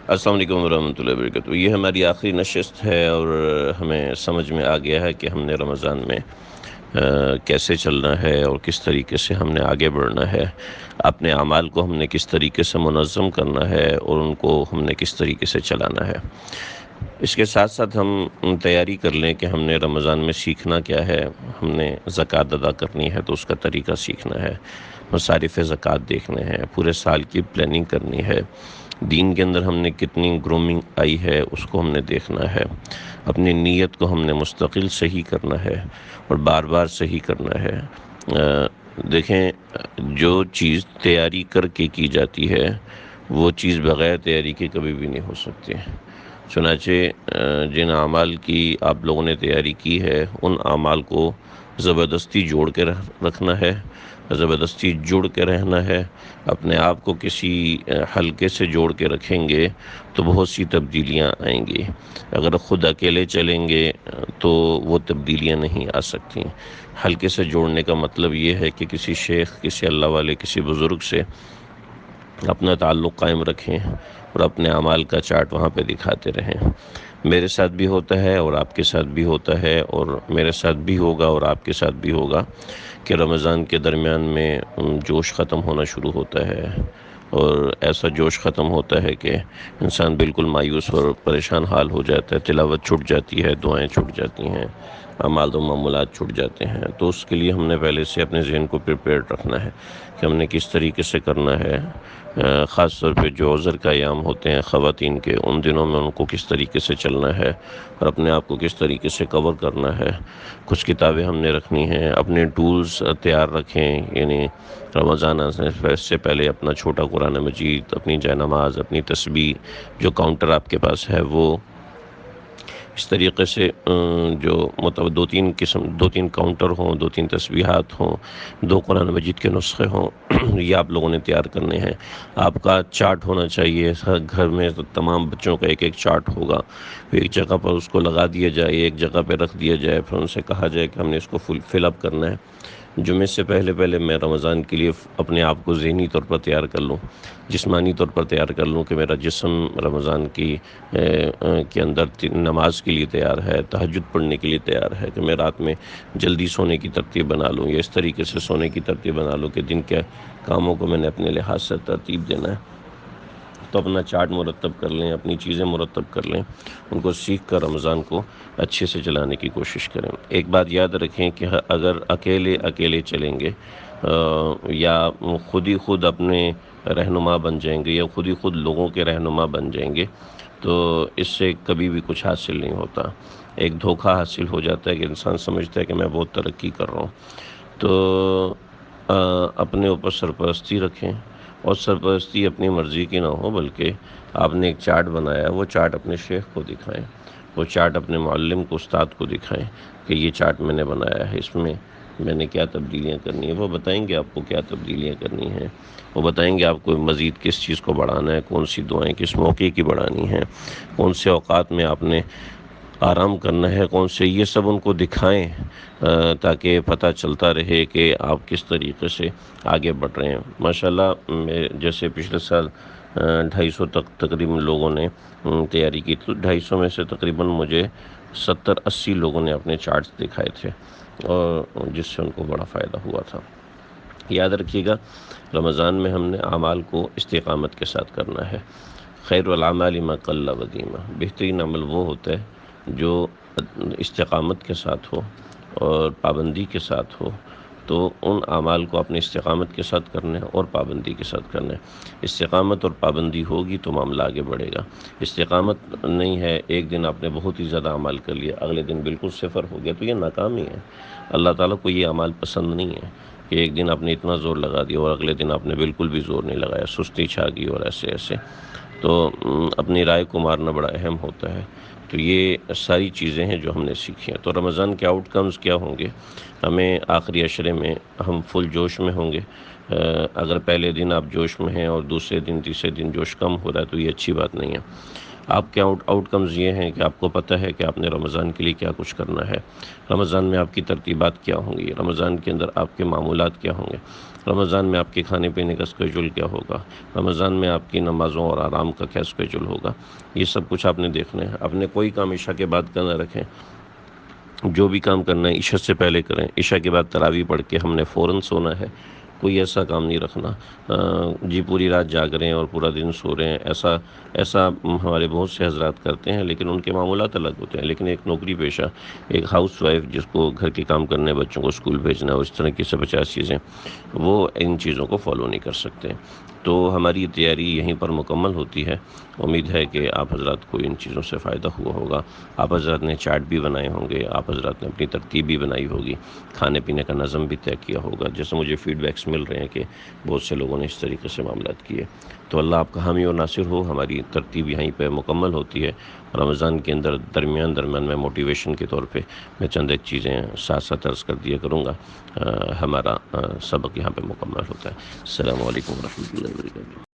السلام علیکم ورحمۃ اللہ وبرکاتہ۔ یہ ہماری آخری نشست ہے اور ہمیں سمجھ میں آ گیا ہے کہ ہم نے رمضان میں کیسے چلنا ہے اور کس طریقے سے ہم نے آگے بڑھنا ہے، اپنے اعمال کو ہم نے کس طریقے سے منظم کرنا ہے اور ان کو ہم نے کس طریقے سے چلانا ہے۔ اس کے ساتھ ساتھ ہم تیاری کر لیں کہ ہم نے رمضان میں سیکھنا کیا ہے۔ ہم نے زکوٰۃ ادا کرنی ہے تو اس کا طریقہ سیکھنا ہے، مصارف زکوٰۃ دیکھنے ہیں، پورے سال کی پلاننگ کرنی ہے، دین کے اندر ہم نے کتنی گرومنگ آئی ہے اس کو ہم نے دیکھنا ہے، اپنی نیت کو ہم نے مستقل صحیح کرنا ہے اور بار بار صحیح کرنا ہے۔ دیکھیں، جو چیز تیاری کر کے کی جاتی ہے وہ چیز بغیر تیاری کے کبھی بھی نہیں ہو سکتی۔ چنانچہ جن اعمال کی آپ لوگوں نے تیاری کی ہے ان اعمال کو زبردستی جوڑ کے رکھنا ہے، زبردستی جڑ کے رہنا ہے۔ اپنے آپ کو کسی حلقے سے جوڑ کے رکھیں گے تو بہت سی تبدیلیاں آئیں گی۔ اگر خود اکیلے چلیں گے تو وہ تبدیلیاں نہیں آ سکتی۔ حلقے سے جوڑنے کا مطلب یہ ہے کہ کسی شیخ، کسی اللہ والے، کسی بزرگ سے اپنا تعلق قائم رکھیں اور اپنے اعمال کا چارٹ وہاں پہ دکھاتے رہیں۔ میرے ساتھ بھی ہوتا ہے اور آپ کے ساتھ بھی ہوتا ہے، اور میرے ساتھ بھی ہوگا اور آپ کے ساتھ بھی ہوگا کہ رمضان کے درمیان میں جوش ختم ہونا شروع ہوتا ہے، اور ایسا جوش ختم ہوتا ہے کہ انسان بالکل مایوس اور پریشان حال ہو جاتا ہے، تلاوت چھوٹ جاتی ہے، دعائیں چھوٹ جاتی ہیں، اعمال و معمولات چھوٹ جاتے ہیں۔ تو اس کے لیے ہم نے پہلے سے اپنے ذہن کو پریپیئرڈ رکھنا ہے کہ ہم نے کس طریقے سے کرنا ہے۔ خاص طور پہ جو عذر کا ایام ہوتے ہیں خواتین کے، ان دنوں میں ان کو کس طریقے سے چلنا ہے اور اپنے آپ کو کس طریقے سے کور کرنا ہے۔ کچھ کتابیں ہم نے رکھنی ہیں، اپنے ٹولز تیار رکھیں، یعنی رمضان آنے سے پہلے اپنا چھوٹا قرآن مجید، اپنی جائے نماز، اپنی تسبیح، جو کاؤنٹر آپ کے پاس ہے وہ اس طریقے سے جو دو تین کاؤنٹر ہوں، دو تین تسبیحات ہوں، دو قرآن مجید کے نسخے ہوں، یہ آپ لوگوں نے تیار کرنے ہیں۔ آپ کا چارٹ ہونا چاہیے، ہر گھر میں تمام بچوں کا ایک ایک چارٹ ہوگا، ایک جگہ پر اس کو لگا دیا جائے، ایک جگہ پہ رکھ دیا جائے، پھر ان سے کہا جائے کہ ہم نے اس کو فل اپ کرنا ہے۔ جمعے سے پہلے میں رمضان کے لیے اپنے آپ کو ذہنی طور پر تیار کر لوں، جسمانی طور پر تیار کر لوں کہ میرا جسم رمضان کے اندر نماز کے لیے تیار ہے، تہجد پڑھنے کے لیے تیار ہے، کہ میں رات میں جلدی سونے کی ترتیب بنا لوں، یا اس طریقے سے سونے کی ترتیب بنا لوں کہ دن کے کاموں کو میں نے اپنے لحاظ سے ترتیب دینا ہے۔ تو اپنا چارٹ مرتب کر لیں، اپنی چیزیں مرتب کر لیں، ان کو سیکھ کر رمضان کو اچھے سے چلانے کی کوشش کریں۔ ایک بات یاد رکھیں کہ اگر اکیلے چلیں گے یا خود اپنے رہنما بن جائیں گے، یا خود لوگوں کے رہنما بن جائیں گے، تو اس سے کبھی بھی کچھ حاصل نہیں ہوتا۔ ایک دھوکہ حاصل ہو جاتا ہے کہ انسان سمجھتا ہے کہ میں بہت ترقی کر رہا ہوں۔ تو اپنے اوپر سرپرستی رکھیں، اور سرپرستی اپنی مرضی کی نہ ہو، بلکہ آپ نے ایک چارٹ بنایا، وہ چارٹ اپنے شیخ کو دکھائیں، وہ چارٹ اپنے معلم کو، استاد کو دکھائیں کہ یہ چارٹ میں نے بنایا ہے، اس میں میں نے کیا تبدیلیاں کرنی ہیں۔ وہ بتائیں گے آپ کو کیا تبدیلیاں کرنی ہیں، وہ بتائیں گے آپ کو مزید کس چیز کو بڑھانا ہے، کون سی دعائیں کس موقع کی بڑھانی ہیں، کون سے اوقات میں آپ نے آرام کرنا ہے، کون سے، یہ سب ان کو دکھائیں تاکہ پتہ چلتا رہے کہ آپ کس طریقے سے آگے بڑھ رہے ہیں۔ ماشاءاللہ جیسے پچھلے سال 250 تک تقریباً لوگوں نے تیاری کی، تو 250 میں سے تقریباً مجھے 70-80 لوگوں نے اپنے چارٹس دکھائے تھے، اور جس سے ان کو بڑا فائدہ ہوا تھا۔ یاد رکھیے گا، رمضان میں ہم نے اعمال کو استقامت کے ساتھ کرنا ہے۔ خیر العمال ما قل ودیم، بہترین عمل وہ ہوتا ہے جو استقامت کے ساتھ ہو اور پابندی کے ساتھ ہو۔ تو ان اعمال کو اپنے استقامت کے ساتھ کرنا ہے اور پابندی کے ساتھ کرنا ہے۔ استقامت اور پابندی ہوگی تو معاملہ آگے بڑھے گا۔ استقامت نہیں ہے، ایک دن آپ نے بہت ہی زیادہ اعمال کر لیا، اگلے دن بالکل صفر ہو گیا، تو یہ ناکامی ہے۔ اللہ تعالیٰ کو یہ اعمال پسند نہیں ہے کہ ایک دن آپ نے اتنا زور لگا دیا اور اگلے دن آپ نے بالکل بھی زور نہیں لگایا، سستی چھا گئی اور ایسے۔ تو اپنی رائے کو مارنا بڑا اہم ہوتا ہے۔ تو یہ ساری چیزیں ہیں جو ہم نے سیکھی ہیں۔ تو رمضان کے آؤٹ کمز کیا ہوں گے؟ ہمیں آخری عشرے میں ہم فل جوش میں ہوں گے۔ اگر پہلے دن آپ جوش میں ہیں اور دوسرے دن تیسرے دن جوش کم ہو رہا ہے تو یہ اچھی بات نہیں ہے۔ آپ کے آؤٹ کمز یہ ہیں کہ آپ کو پتہ ہے کہ آپ نے رمضان کے لیے کیا کچھ کرنا ہے، رمضان میں آپ کی ترتیبات کیا ہوں گی، رمضان کے اندر آپ کے معمولات کیا ہوں گے، رمضان میں آپ کے کھانے پینے کا اسکیجول کیا ہوگا، رمضان میں آپ کی نمازوں اور آرام کا کیا اسکیجول ہوگا. یہ سب کچھ آپ نے دیکھنا ہے. اپنے کوئی کام عشاء کے بعد کا نہ رکھیں، جو بھی کام کرنا ہے عشاء سے پہلے کریں. عشاء کے بعد تراویح پڑھ کے ہم نے فوراً سونا ہے، کوئی ایسا کام نہیں رکھنا جی پوری رات جاگ رہے ہیں اور پورا دن سو رہے ہیں. ایسا ہمارے بہت سے حضرات کرتے ہیں، لیکن ان کے معاملات الگ ہوتے ہیں. لیکن ایک نوکری پیشہ، ایک ہاؤس وائف جس کو گھر کے کام کرنے، بچوں کو اسکول بھیجنا اور اس طرح کی 50 چیزیں، وہ ان چیزوں کو فالو نہیں کر سکتے. تو ہماری تیاری یہیں پر مکمل ہوتی ہے. امید ہے کہ آپ حضرات کو ان چیزوں سے فائدہ ہوا ہوگا. آپ حضرات نے چارٹ بھی بنائے ہوں گے، آپ حضرات نے اپنی ترتیب بھی بنائی ہوگی، کھانے پینے کا نظم بھی طے کیا ہوگا. جیسے مجھے فیڈ بیکس مل رہے ہیں کہ بہت سے لوگوں نے اس طریقے سے معاملات کیے. تو اللہ آپ کا حامی اور ناصر ہو. ہماری ترتیب یہیں پہ مکمل ہوتی ہے. رمضان کے اندر درمیان میں موٹیویشن کے طور پہ میں چند ایک چیزیں ساتھ ساتھ عرض کر دیا کروں گا. ہمارا سبق یہاں پہ مکمل ہوتا ہے. السلام علیکم ورحمۃ اللہ وبرکاتہ.